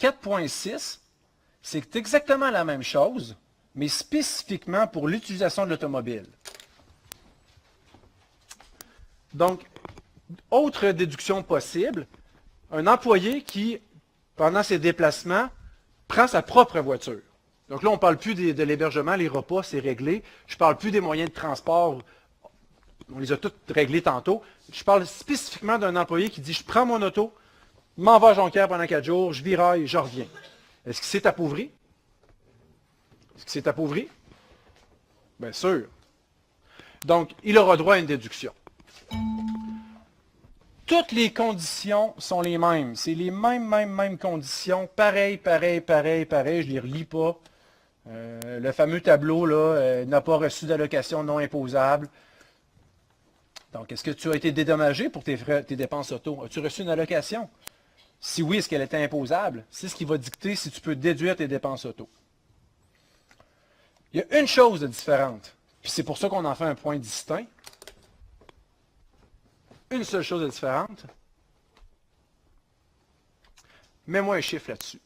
4.6, c'est exactement la même chose, mais spécifiquement pour l'utilisation de l'automobile. Donc, autre déduction possible, un employé qui, pendant ses déplacements, prend sa propre voiture. Donc là, on ne parle plus de l'hébergement, les repas, c'est réglé. Je ne parle plus des moyens de transport, on les a tous réglés tantôt. Je parle spécifiquement d'un employé qui dit, je prends mon auto, m'en vais à Jonquière pendant 4 jours, je viraille, je reviens. Est-ce qu'il s'est appauvri? Est-ce qu'il s'est appauvri? Bien sûr. Donc, il aura droit à une déduction. Toutes les conditions sont les mêmes. C'est les mêmes conditions. Pareil, je ne les relis pas. Le fameux tableau, là, n'a pas reçu d'allocation non imposable. Donc, est-ce que tu as été dédommagé pour tes dépenses auto? As-tu reçu une allocation? Si oui, est-ce qu'elle était imposable? C'est ce qui va dicter si tu peux déduire tes dépenses auto. Il y a une chose de différente, puis c'est pour ça qu'on en fait un point distinct. Une seule chose de différente. Mets-moi un chiffre là-dessus.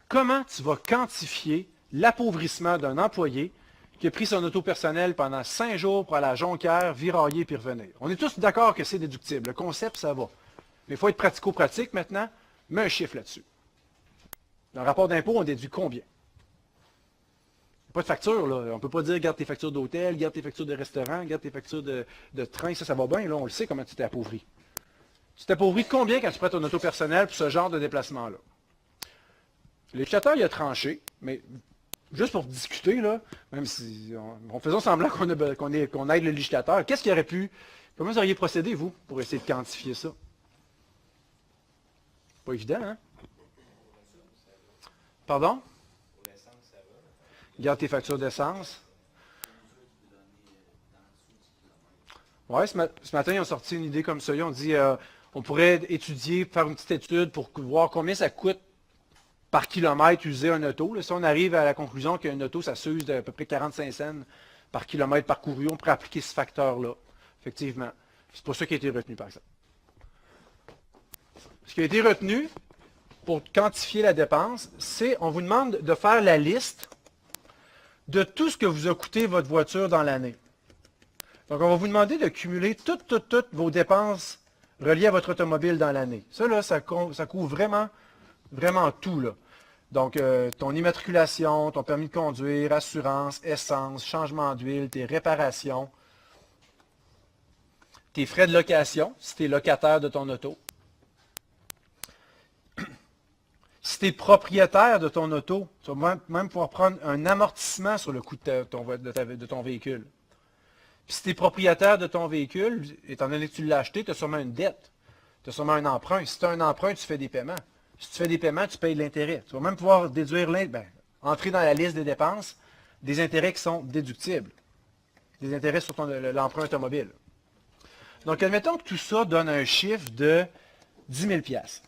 Comment tu vas quantifier l'appauvrissement d'un employé qui a pris son auto personnel pendant 5 jours pour aller à Jonquière, virailler puis revenir? On est tous d'accord que c'est déductible. Le concept, ça va. Mais il faut être pratico-pratique maintenant. Mets un chiffre là-dessus. Dans le rapport d'impôt, on déduit combien? Pas de facture, là. On ne peut pas dire garde tes factures d'hôtel, garde tes factures de restaurant, garde tes factures de train, ça va bien, là, on le sait comment tu t'es appauvri. Tu t'es appauvri de combien quand tu prends ton auto personnel pour ce genre de déplacement-là? Le législateur, il a tranché, mais juste pour discuter, là, même si en faisant semblant qu'on aide le législateur, qu'est-ce qu'il aurait pu, comment vous auriez procédé, vous, pour essayer de quantifier ça? Pas évident, hein? Pardon? Garde tes factures d'essence. Oui, ce matin, ils ont sorti une idée comme ça. Ils ont dit on pourrait étudier, faire une petite étude pour voir combien ça coûte par kilomètre utiliser un auto. Là, si on arrive à la conclusion qu'un auto, ça s'use d'à peu près 45 cents par kilomètre parcouru, on pourrait appliquer ce facteur-là. Effectivement. C'est pour ça qui a été retenu, par exemple. Ce qui a été retenu pour quantifier la dépense, c'est on vous demande de faire la liste de tout ce que vous a coûté votre voiture dans l'année. Donc, on va vous demander de cumuler toutes vos dépenses reliées à votre automobile dans l'année. Ça, là, ça couvre vraiment tout, là. Donc, ton immatriculation, ton permis de conduire, assurance, essence, changement d'huile, tes réparations, tes frais de location, si tu es locataire de ton auto. Si tu es propriétaire de ton auto, tu vas même pouvoir prendre un amortissement sur le coût de ton véhicule. Puis si tu es propriétaire de ton véhicule, étant donné que tu l'as acheté, tu as sûrement une dette. Tu as sûrement un emprunt. Si tu as un emprunt, tu fais des paiements. Si tu fais des paiements, tu payes de l'intérêt. Tu vas même pouvoir déduire entrer dans la liste des dépenses des intérêts qui sont déductibles. Des intérêts sur l'emprunt automobile. Donc, admettons que tout ça donne un chiffre de 10 000 $.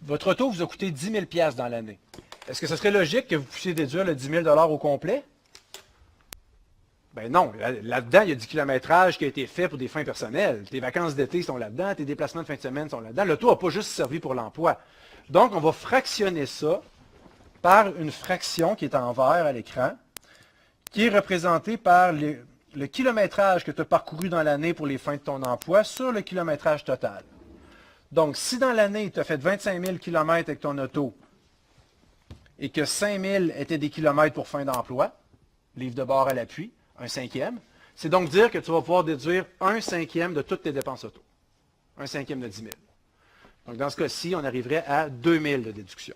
Votre auto vous a coûté 10 000 $ dans l'année. Est-ce que ce serait logique que vous puissiez déduire le 10 000 $ au complet? Ben non. Là-dedans, il y a du kilométrage qui a été fait pour des fins personnelles. Tes vacances d'été sont là-dedans, tes déplacements de fin de semaine sont là-dedans. L'auto n'a pas juste servi pour l'emploi. Donc, on va fractionner ça par une fraction qui est en vert à l'écran, qui est représentée par le kilométrage que tu as parcouru dans l'année pour les fins de ton emploi sur le kilométrage total. Donc, si dans l'année, tu as fait 25 000 km avec ton auto et que 5 000 étaient des kilomètres pour fin d'emploi, livre de bord à l'appui, un cinquième, c'est donc dire que tu vas pouvoir déduire un cinquième de toutes tes dépenses auto. Un cinquième de 10 000. Donc, dans ce cas-ci, on arriverait à 2 000 de déduction.